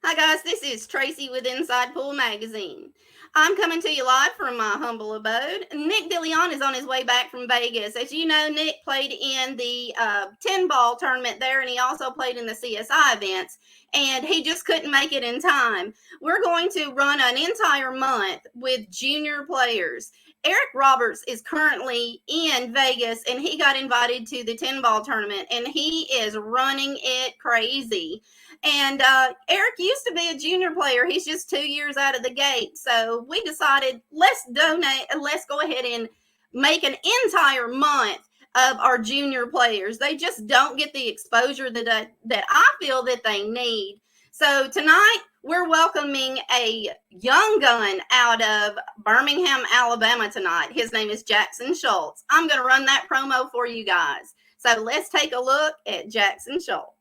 Hi guys, this is Tracy with Inside Pool Magazine. I'm coming to you live from my humble abode. Nick DeLeon is on his way back from Vegas. As you know, Nick played in the 10-ball tournament there, and he also played in the CSI events, and he just couldn't make it in time. We're going to run an entire month with junior players. Eric Roberts is currently in Vegas, and he got invited to the 10-ball tournament, and he is running it crazy. And Eric used to be a junior player. He's just 2 years out of the gate. So we decided, let's go ahead and make an entire month of our junior players. They just don't get the exposure that I feel that they need. So tonight, we're welcoming a young gun out of Birmingham, Alabama tonight. His name is Jackson Schultz. I'm going to run that promo for you guys. So let's take a look at Jackson Schultz.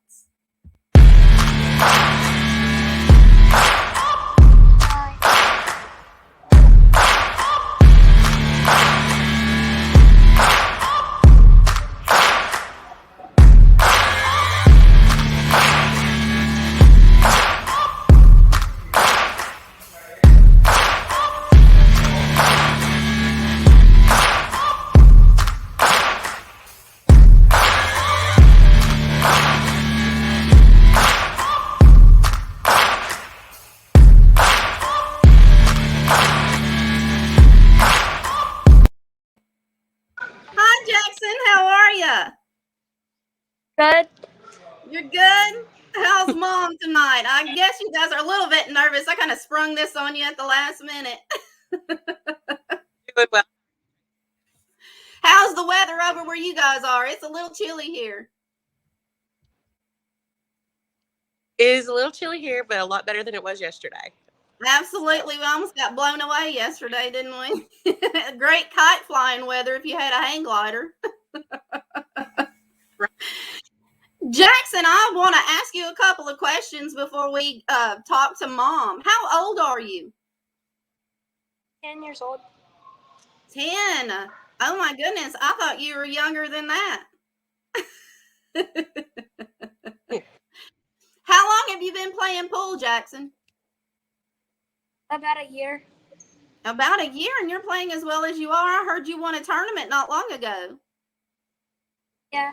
Good. You're good? How's mom tonight? I guess you guys are a little bit nervous. I kind of sprung this on you at the last minute. Doing well. How's the weather over where you guys are? It's a little chilly here. It is a little chilly here, but a lot better than it was yesterday. Absolutely. We almost got blown away yesterday, didn't we? Great kite flying weather if you had a hang glider. Right. Jackson, I want to ask you a couple of questions before we talk to mom. How old are you? 10 years old. 10. Oh my goodness. I thought you were younger than that. How long have you been playing pool, Jackson? About a year. About a year, and you're playing as well as you are. I heard you won a tournament not long ago. Yeah.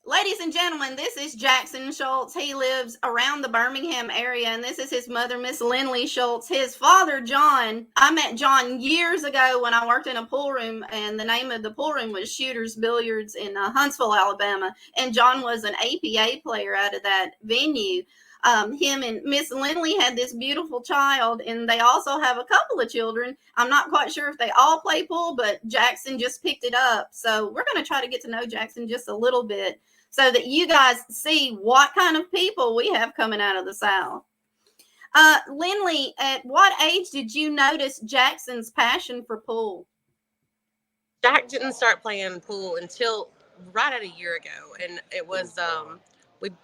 Ladies and gentlemen, this is Jackson Schultz. He lives around the Birmingham area, and this is his mother, Miss Lindley Schultz. His father, John, I met John years ago when I worked in a pool room, and the name of the pool room was Shooters Billiards in Huntsville, Alabama, and John was an APA player out of that venue. Him and Miss Lindley had this beautiful child, and they also have a couple of children. I'm not quite sure if they all play pool, but Jackson just picked it up. So we're going to try to get to know Jackson just a little bit so that you guys see what kind of people we have coming out of the South. Lindley, at what age did you notice Jackson's passion for pool? Jack didn't start playing pool until right at a year ago, and it was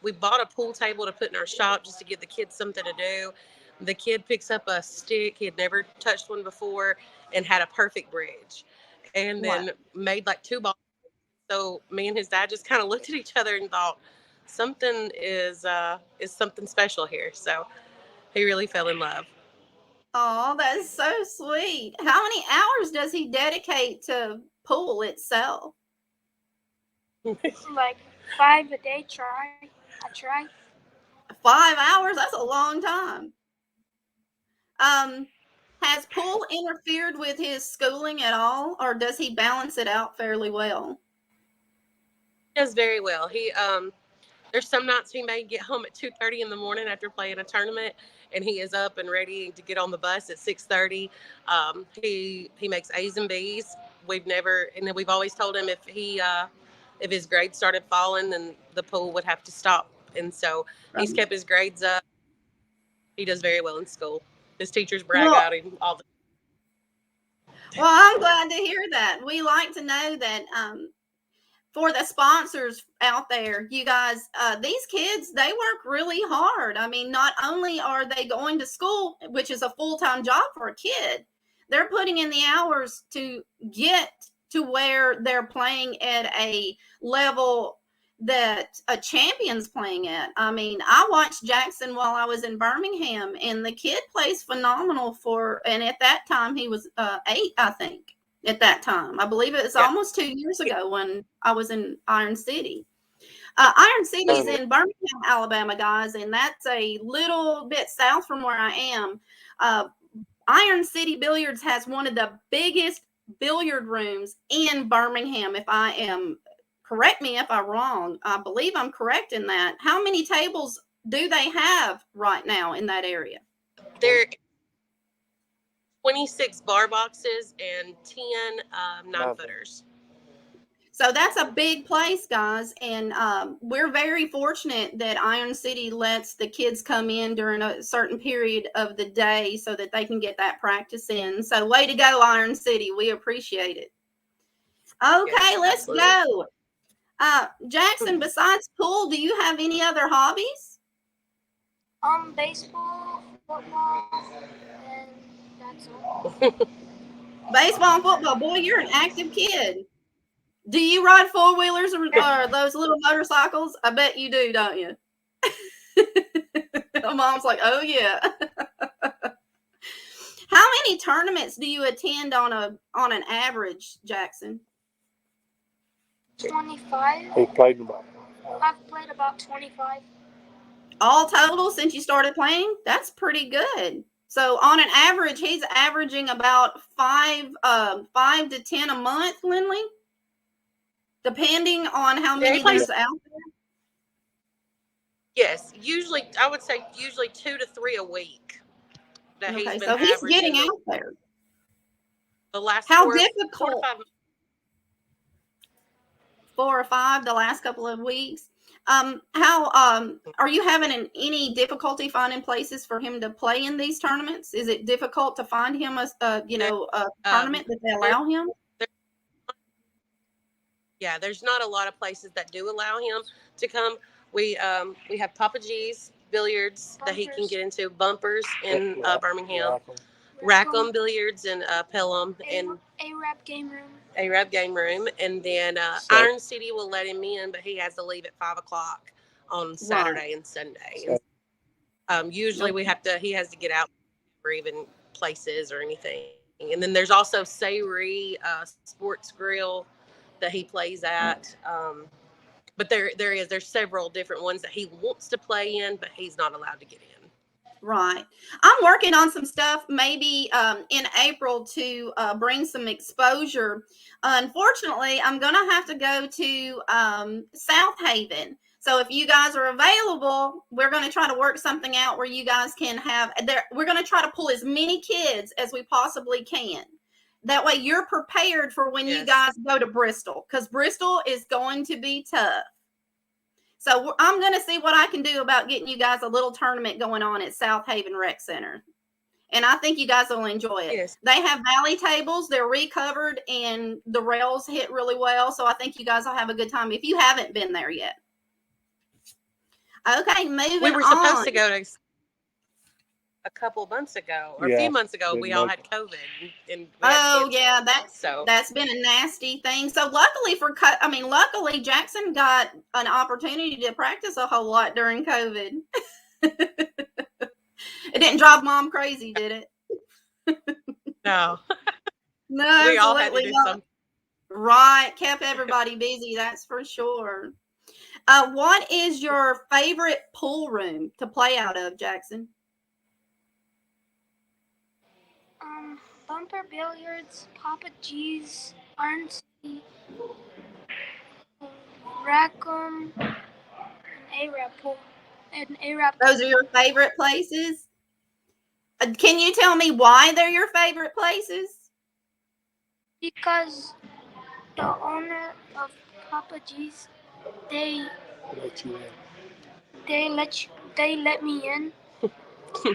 we bought a pool table to put in our shop just to give the kids something to do. The kid picks up a stick. He had never touched one before and had a perfect bridge, and then made like 2 balls. So me and his dad just kind of looked at each other and thought something is something special here. So he really fell in love. Oh, that's so sweet. How many hours does he dedicate to pool itself? Like 5 a day. I try. 5 hours? That's a long time. Has pool interfered with his schooling at all, or does he balance it out fairly well? He does very well. He there's some nights he may get home at 2:30 in the morning after playing a tournament, and he is up and ready to get on the bus at 6:30. He makes A's and B's. We've always told him if his grades started falling, then the pool would have to stop. And so he's kept his grades up. He does very well in school. His teachers brag out him all the time. Well, I'm glad to hear that. We like to know that for the sponsors out there, you guys, these kids, they work really hard. I mean, not only are they going to school, which is a full-time job for a kid, they're putting in the hours to get to where they're playing at a level that a champion's playing at. I mean, I watched Jackson while I was in Birmingham, and the kid plays phenomenal and at that time he was 8, I think. At that time, I believe it was almost 2 years ago when I was in Iron City. Iron City is in Birmingham, Alabama, guys, and that's a little bit south from where I am. Iron City Billiards has one of the biggest billiard rooms in Birmingham. Correct me if I'm wrong. I believe I'm correct in that. How many tables do they have right now in that area? There 26 bar boxes and 10 9-footers. So that's a big place, guys. And we're very fortunate that Iron City lets the kids come in during a certain period of the day so that they can get that practice in. So way to go, Iron City. We appreciate it. Okay, Yes, let's absolutely. go. Jackson, besides pool, do you have any other hobbies? Baseball, football, and that's all. Baseball and football. Boy, you're an active kid. Do you ride four-wheelers or those little motorcycles? I bet you do, don't you? Mom's like, oh, yeah. How many tournaments do you attend on an average, Jackson? 25. He played about. I've played about 25. All total since you started playing? That's pretty good. So on an average, he's averaging about 5 to 10 a month, Lindley, depending on how many there's out there. Yes, I would say 2 to 3 a week. Okay, so he's getting out there. The last how 4 difficult? to 5. 4 or 5 the last couple of weeks. How are you having any difficulty finding places for him to play in these tournaments? Is it difficult to find him a tournament that they allow him? Yeah, there's not a lot of places that do allow him to come. We have Papa G's Billiards that he can get into, Bumpers in Birmingham, Rackham Billiards in Pelham, and Arab Game Room. And then Iron City will let him in, but he has to leave at 5 o'clock on Saturday and Sunday. Usually he has to get out for even places or anything. And then there's also Sayri Sports Grill that he plays at. But there's several different ones that he wants to play in, but he's not allowed to get in. Right. I'm working on some stuff maybe in April to bring some exposure. Unfortunately, I'm going to have to go to South Haven. So if you guys are available, we're going to try to work something out where you guys can we're going to try to pull as many kids as we possibly can. That way you're prepared for when you guys go to Bristol, because Bristol is going to be tough. So I'm going to see what I can do about getting you guys a little tournament going on at South Haven Rec Center. And I think you guys will enjoy it. Yes. They have valley tables. They're recovered and the rails hit really well. So I think you guys will have a good time if you haven't been there yet. Okay, moving on. We were supposed to go to a couple months ago or a few months ago. We all had COVID. And that's been a nasty thing. So luckily Jackson got an opportunity to practice a whole lot during COVID. It didn't drive Mom crazy, did it? No. No, we all had to do something. Right, kept everybody busy, that's for sure. What is your favorite pool room to play out of, Jackson? Bumper Billiards, Papa G's, Iron City, Rackham, and Arab Pool. Those are your favorite places? Can you tell me why they're your favorite places? Because the owner of Papa G's, they let me in.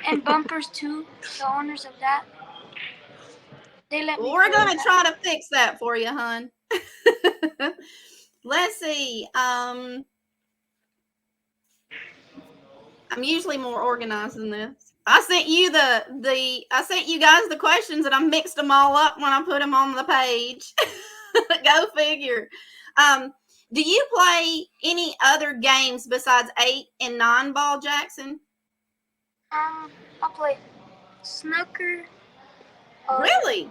And Bumpers too, the owners of that. We're going to try to fix that for you, hon. Let's see. I'm usually more organized than this. I sent you I sent you guys the questions and I mixed them all up when I put them on the page. Go figure. Do you play any other games besides 8 and 9 ball, Jackson? I play snooker. Really?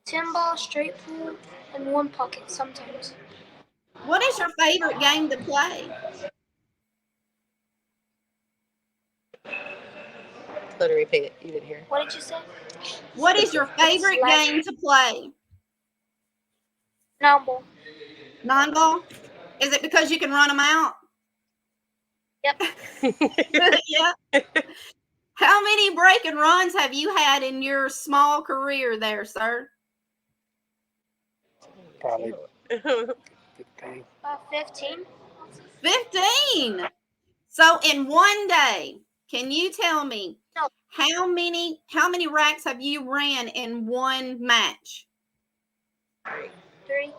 10 ball, straight pool, and 1 pocket sometimes. What is your favorite game to play? Let her repeat it. You didn't hear. What did you say? What is your favorite game to play? 9 ball. 9 ball? Is it because you can run them out? Yep. Yeah. How many break and runs have you had in your small career there, sir? Probably 15. About 15. 15. So in one day, can you tell me how many racks have you ran in one match? 3.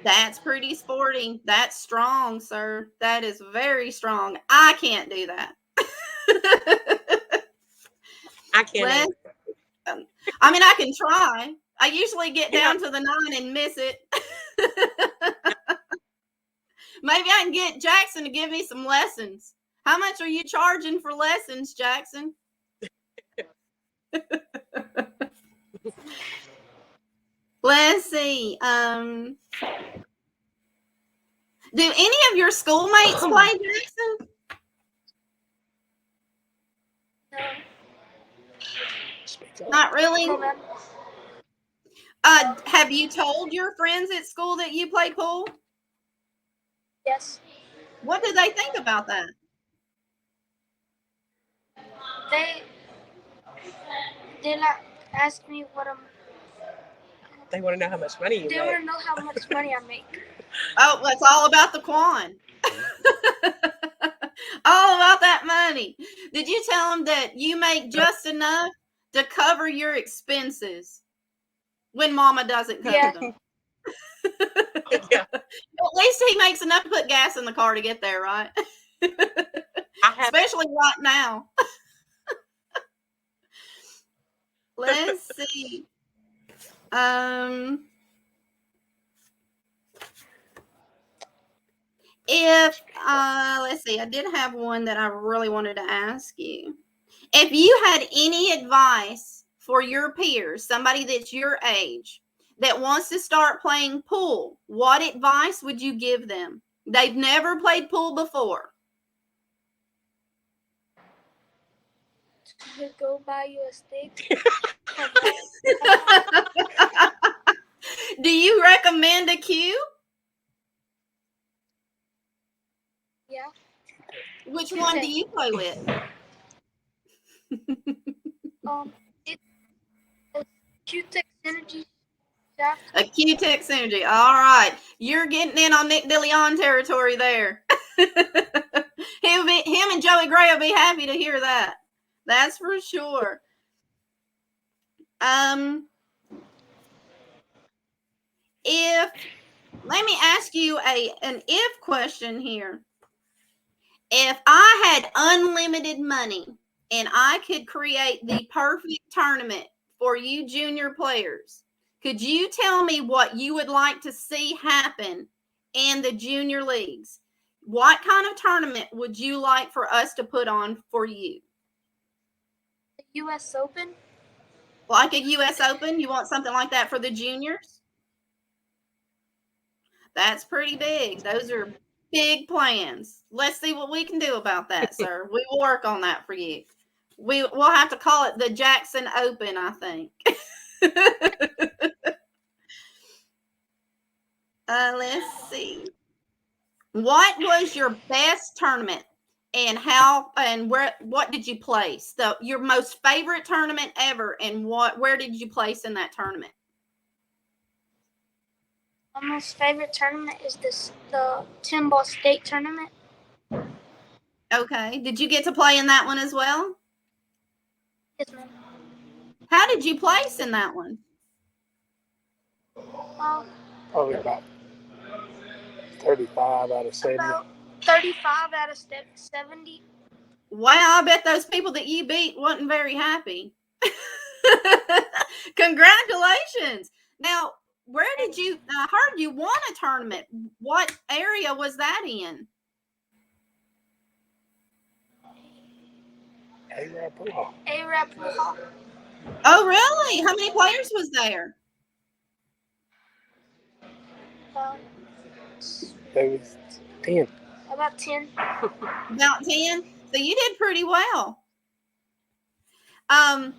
That's pretty sporty. That's strong, sir. That is very strong. I can't do that. I can't. I mean, I can try. I usually get down to the 9 and miss it. Maybe I can get Jackson to give me some lessons. How much are you charging for lessons, Jackson? Let's see. Do any of your schoolmates play, Jackson? No. Not really. No, ma'am. Have you told your friends at school that you play pool? Yes. What do they think about that? They like ask me what They want to know how much money you They make. want to know how much money I make. Oh, it's all about the quan. All about that money. Did you tell them that you make just enough to cover your expenses when mama doesn't cover them? Yeah. At least he makes enough to put gas in the car to get there, right? Especially right now. Let's see. Let's see, I did have one that I really wanted to ask you. If you had any advice for your peers, somebody that's your age, that wants to start playing pool, what advice would you give them? They've never played pool before. Go buy you a stick. Do you recommend a cue? Yeah. Which one do you play with? It's a Q-Tex Energy shaft. A Q-Tex Energy. All right. You're getting in on Nick DeLeon territory there. Him and Joey Gray will be happy to hear that. That's for sure. Let me ask you an if question here. If I had unlimited money and I could create the perfect tournament for you junior players, could you tell me what you would like to see happen in the junior leagues? What kind of tournament would you like for us to put on for you? The U.S. Open? Like a U.S. Open? You want something like that for the juniors? That's pretty big. Those are big plans. Let's see what we can do about that, sir. We will work on that for you. We'll have to call it the Jackson Open, I think. Let's see. What was your best tournament, and how and where? What did you place? Your most favorite tournament ever, and where did you place in that tournament? My most favorite tournament is the 10-ball state tournament. Okay. Did you get to play in that one as well? Yes, ma'am. How did you place in that one? Probably about 35 out of 70. About 35 out of 70. Wow, I bet those people that you beat wasn't very happy. Congratulations. Now, Where did you? I heard you won a tournament. What area was that in? A-Rap Pool Hall. A-Rap Pool Hall. Oh, really? How many players was there? There was 10. About 10. About 10. So you did pretty well. Mama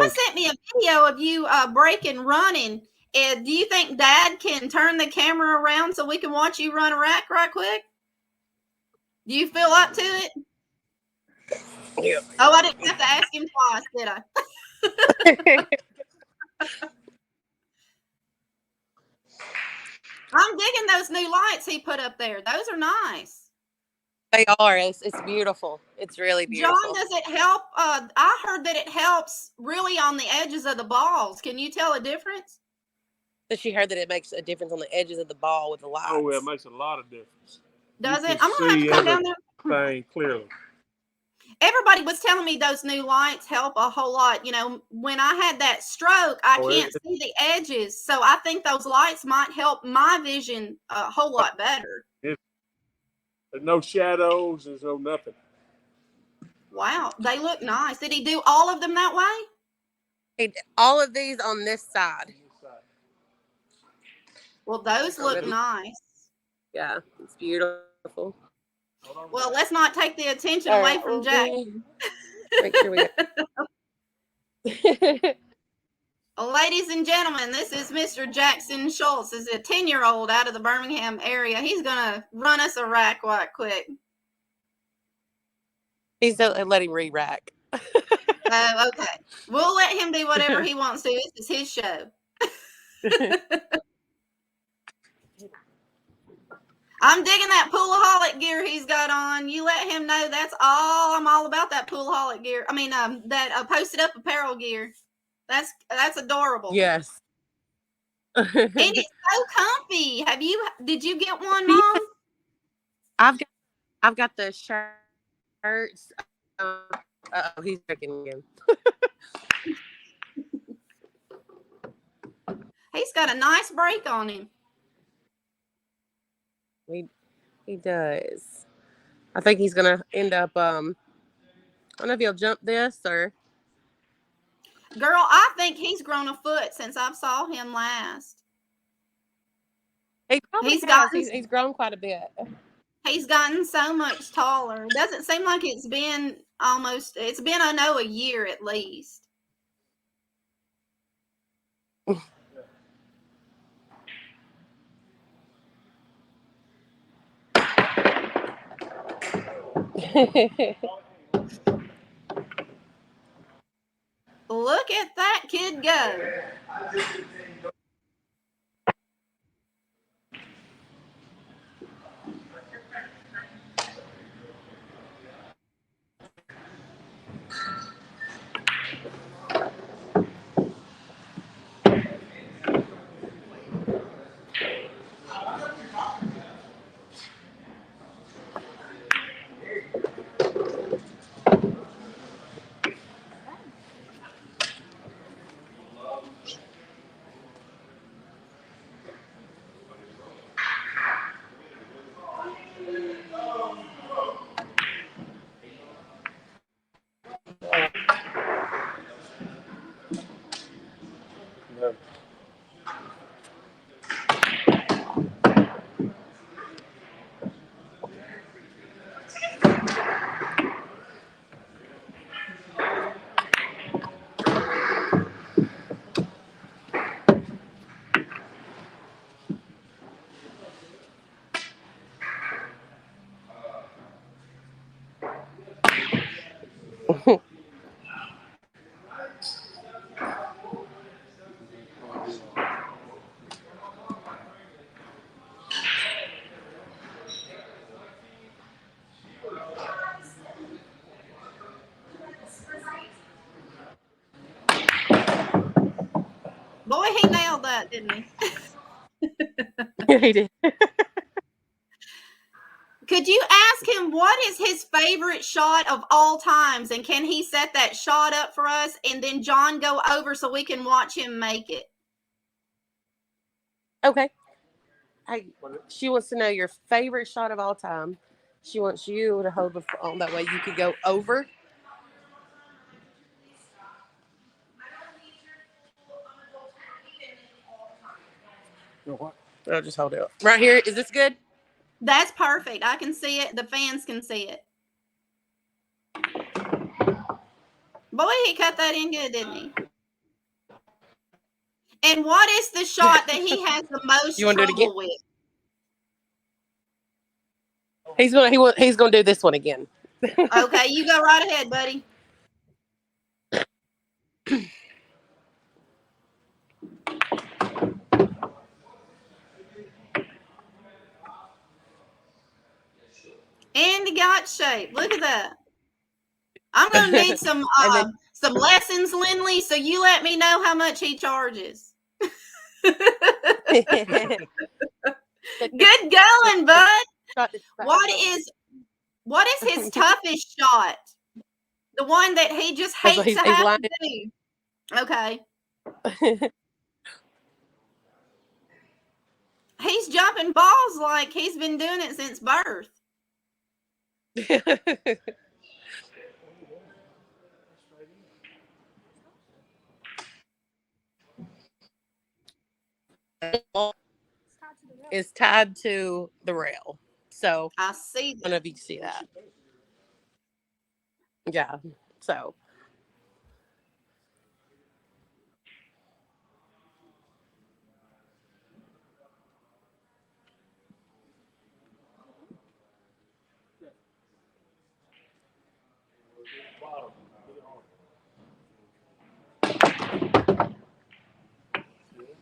sent me a video of you breaking running. Do you think Dad can turn the camera around so we can watch you run a rack right quick? Do you feel up to it? Yeah. Oh, I didn't have to ask him twice, did I? I'm digging those new lights he put up there. Those are nice. They are. It's beautiful. It's really beautiful. John, does it help? I heard that it helps really on the edges of the balls. Can you tell a difference? So she heard that it makes a difference on the edges of the ball with the lights. Oh, it makes a lot of difference. Does You it? can I'm going to have to see come down there. everything clearly. Everybody was telling me those new lights help a whole lot. You know, when I had that stroke, I can't see the edges. So I think those lights might help my vision a whole lot better. There's no shadows. There's no nothing. Wow. They look nice. Did he do all of them that way? All of these on this side. Well, those look nice. Yeah, it's beautiful. Well, let's not take the attention away from Jackson. Make sure we Ladies and gentlemen, this is Mr. Jackson Schultz. This is a 10-year-old out of the Birmingham area. He's going to run us a rack right quick. He's let him re-rack. Okay. We'll let him do whatever he wants to. This is his show. I'm digging that Poolaholic gear he's got on. You let him know that's all. I'm all about that Poolaholic gear. I mean, that posted up apparel gear. That's adorable. Yes. And it's so comfy. Did you get one, Mom? I've got the shirts. He's drinking again. He's got a nice break on him. He does. I think he's gonna end up. I don't know if he'll jump this or. Girl, I think he's grown a foot since I saw him last. He's grown quite a bit. He's gotten so much taller. It doesn't seem like it's been a year at least. Look at that kid go. No. Boy, he nailed that, didn't he? He did. Could you ask him what is his favorite shot of all times, and can he set that shot up for us, and then John go over so we can watch him make it? Okay. She wants to know your favorite shot of all time. She wants you to hold the phone. That way you could go over. You know what? I'll just hold it up. Right here. Is this good? That's perfect. I can see it. The fans can see it. Boy, he cut that in good, didn't he? And what is the shot that he has the most You want to do it again? trouble with? He's gonna do this one again. Okay, you go right ahead, buddy. And he got shape. Look at that. I'm gonna need some lessons, Lindley. So you let me know how much he charges. Good going, bud. What is his toughest shot? The one that he just hates to have to do. Okay. He's jumping balls like he's been doing it since birth. Is tied to the rail. So I see I don't know if you can see that. Yeah. So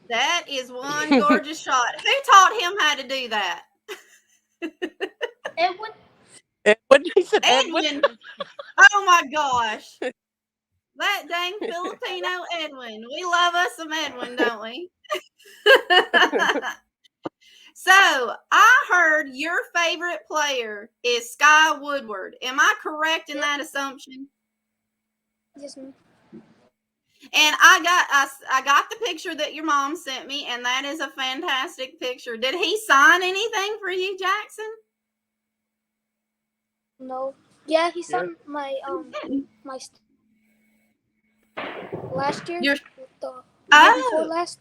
that is one gorgeous shot. Who taught him how to do that? Edwin. Edwin. Oh my gosh. That dang Filipino Edwin. We love us some Edwin, don't we? So I heard your favorite player is Sky Woodward. Am I correct in that assumption? Yes, ma'am. And I got the picture that your mom sent me, and that is a fantastic picture. Did he sign anything for you, Jackson? No. Yeah, he signed my last year. Last.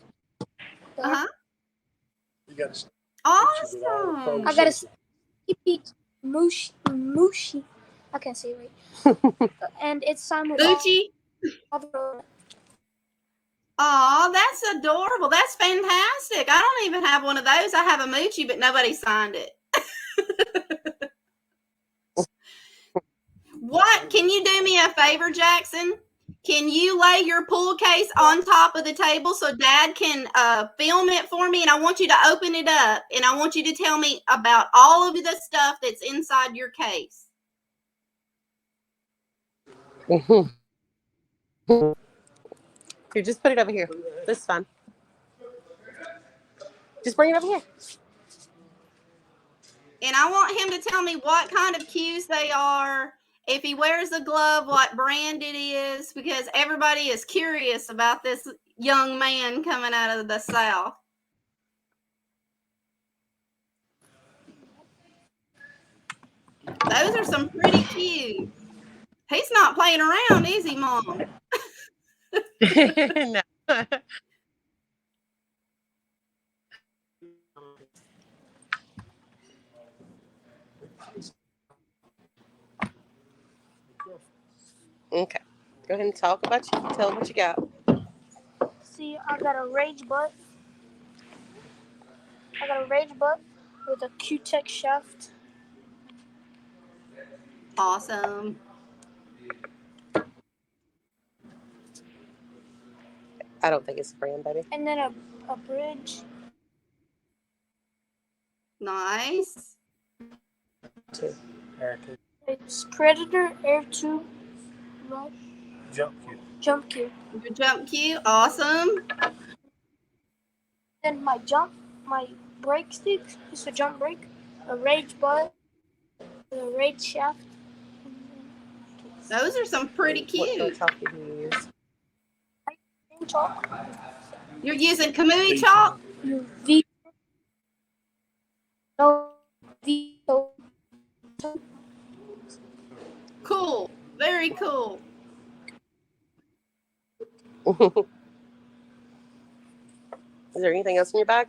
You got to awesome. I got a Mushi. I can't say it right. And it's signed with Gucci. Oh, that's adorable. That's fantastic. I don't even have one of those. I have a Moochie, but nobody signed it. What? Can you do me a favor, Jackson? Can you lay your pool case on top of the table so Dad can film it for me? And I want you to open it up, and I want you to tell me about all of the stuff that's inside your case. Here, just put it over here. This is fine. Just bring it over here. And I want him to tell me what kind of cues they are. If he wears a glove, what brand it is, because everybody is curious about this young man coming out of the South. Those are some pretty cues. He's not playing around, is he, Mom? No. Okay. Go ahead and talk about you. Tell them what you got. See, I got a rage butt. I got a rage butt with a Q-Tech shaft. Awesome. I don't think it's a brand, baby. And then a bridge. Nice. It's Predator Air 2 Rush. Jump cue. Your jump cue. Awesome. Then my brake stick is a jump brake. A rage butt. A rage shaft. Those are some pretty cute. What chalk did you use? Chalk. You're using Kamui chalk? V No, Cool. Very cool. Is there anything else in your bag?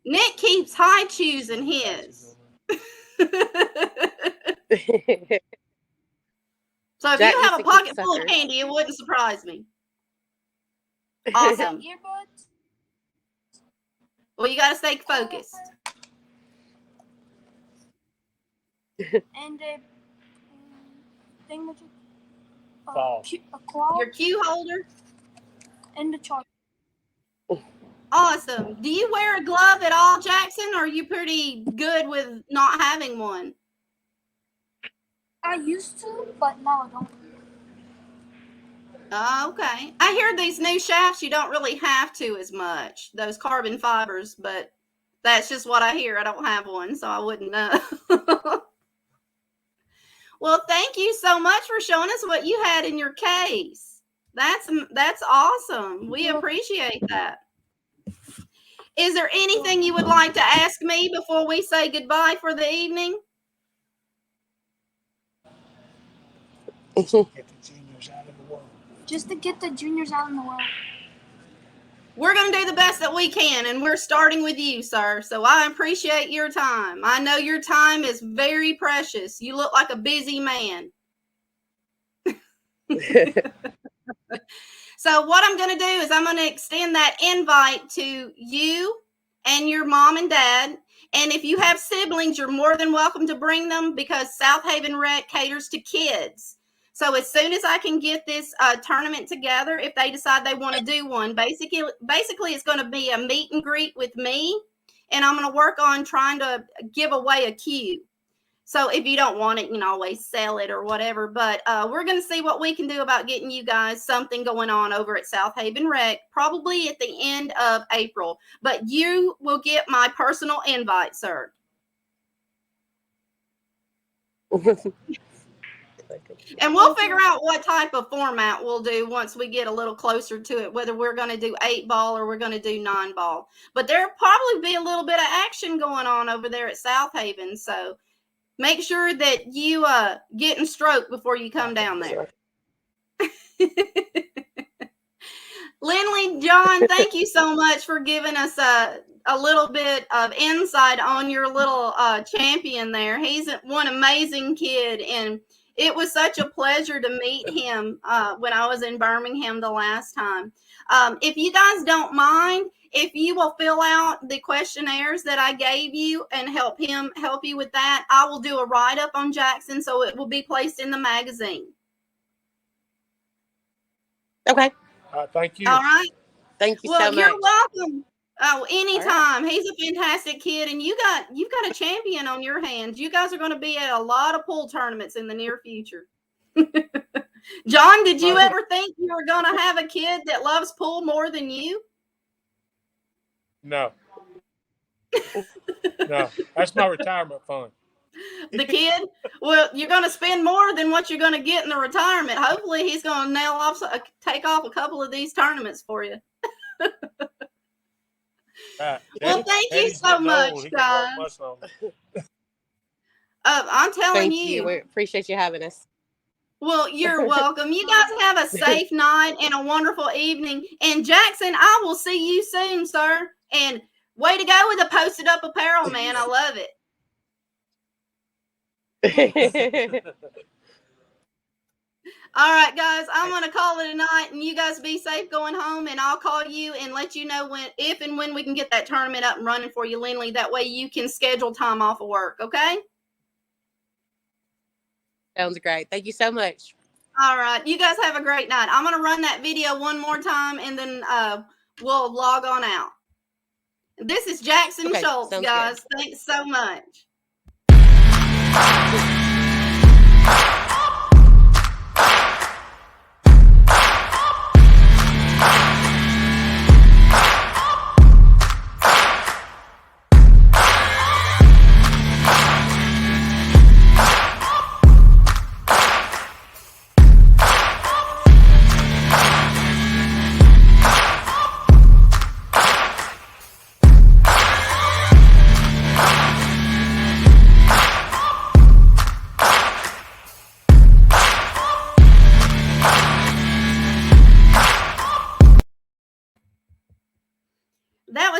Nick keeps high choosing his. So if Jack you used have to a keep pocket full of suckers. candy, it wouldn't surprise me. Awesome. earbuds Well, you got to stay focused. and a thing that Fall. a claw Your cue holder. and a charger. Awesome. Do you wear a glove at all, Jackson, or are you pretty good with not having one? I used to, but now I don't. Okay. I hear these new shafts, you don't really have to as much, those carbon fibers, but that's just what I hear. I don't have one, so I wouldn't know. Well, thank you so much for showing us what you had in your case. That's awesome. We appreciate that. Is there anything you would like to ask me before we say goodbye for the evening? Get the juniors out of the world. Just to get the juniors out in the world. We're going to do the best that we can, and we're starting with you, sir. So I appreciate your time. I know your time is very precious. You look like a busy man. So what I'm going to do is I'm going to extend that invite to you and your mom and dad. And if you have siblings, you're more than welcome to bring them because South Haven Rec caters to kids. So as soon as I can get this tournament together, if they decide they want to do one, basically it's going to be a meet and greet with me. And I'm going to work on trying to give away a cue. So if you don't want it, you can always sell it or whatever. But we're going to see what we can do about getting you guys something going on over at South Haven Rec, probably at the end of April. But you will get my personal invite, sir. And we'll figure out what type of format we'll do once we get a little closer to it, whether we're going to do 8-ball or we're going to do 9-ball. But there'll probably be a little bit of action going on over there at South Haven. So make sure that you get in stroke before you come down there. Lindley, John, thank you so much for giving us a little bit of insight on your little champion there. He's one amazing kid, and it was such a pleasure to meet him when I was in Birmingham the last time. If you guys don't mind, if you will fill out the questionnaires that I gave you and help you with that, I will do a write-up on Jackson, so it will be placed in the magazine. Okay. Thank you. All right. Thank you so much. You're welcome. Oh, anytime. Right. He's a fantastic kid, and you've got a champion on your hands. You guys are going to be at a lot of pool tournaments in the near future. John, did you ever think you were going to have a kid that loves pool more than you? No. No. That's my retirement fund. The kid? Well, you're going to spend more than what you're going to get in the retirement. Hopefully, he's going to take off a couple of these tournaments for you. Well, thank you so much, guys. I'm telling you. We appreciate you having us. Well, you're welcome. You guys have a safe night and a wonderful evening. And Jackson, I will see you soon, sir. And way to go with the posted up apparel, man. I love it. All right, guys, I'm going to call it a night, and you guys be safe going home, and I'll call you and let you know if and when we can get that tournament up and running for you, Lindley. That way you can schedule time off of work, okay? Sounds great. Thank you so much. All right. You guys have a great night. I'm going to run that video one more time, and then we'll log on out. This is Jackson Schultz, guys. Good. Thanks so much.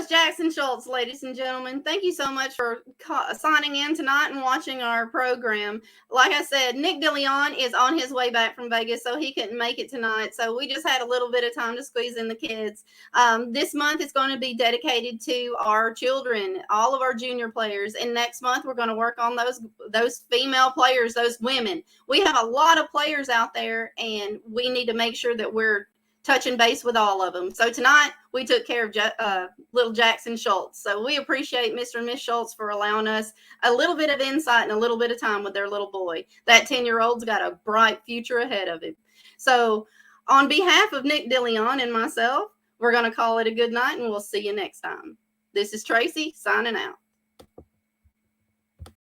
was Jackson Schultz, ladies and gentlemen. Thank you so much for signing in tonight and watching our program. Like I said, Nick DeLeon is on his way back from Vegas, so he couldn't make it tonight. So we just had a little bit of time to squeeze in the kids. This month is going to be dedicated to our children, all of our junior players. And next month, we're going to work on those female players, those women. We have a lot of players out there, and we need to make sure that we're touching base with all of them. So tonight we took care of little Jackson Schultz. So we appreciate Mr. and Miss Schultz for allowing us a little bit of insight and a little bit of time with their little boy. That 10-year-old's got a bright future ahead of him. So on behalf of Nick DeLeon and myself, we're going to call it a good night, and we'll see you next time. This is Tracy signing out.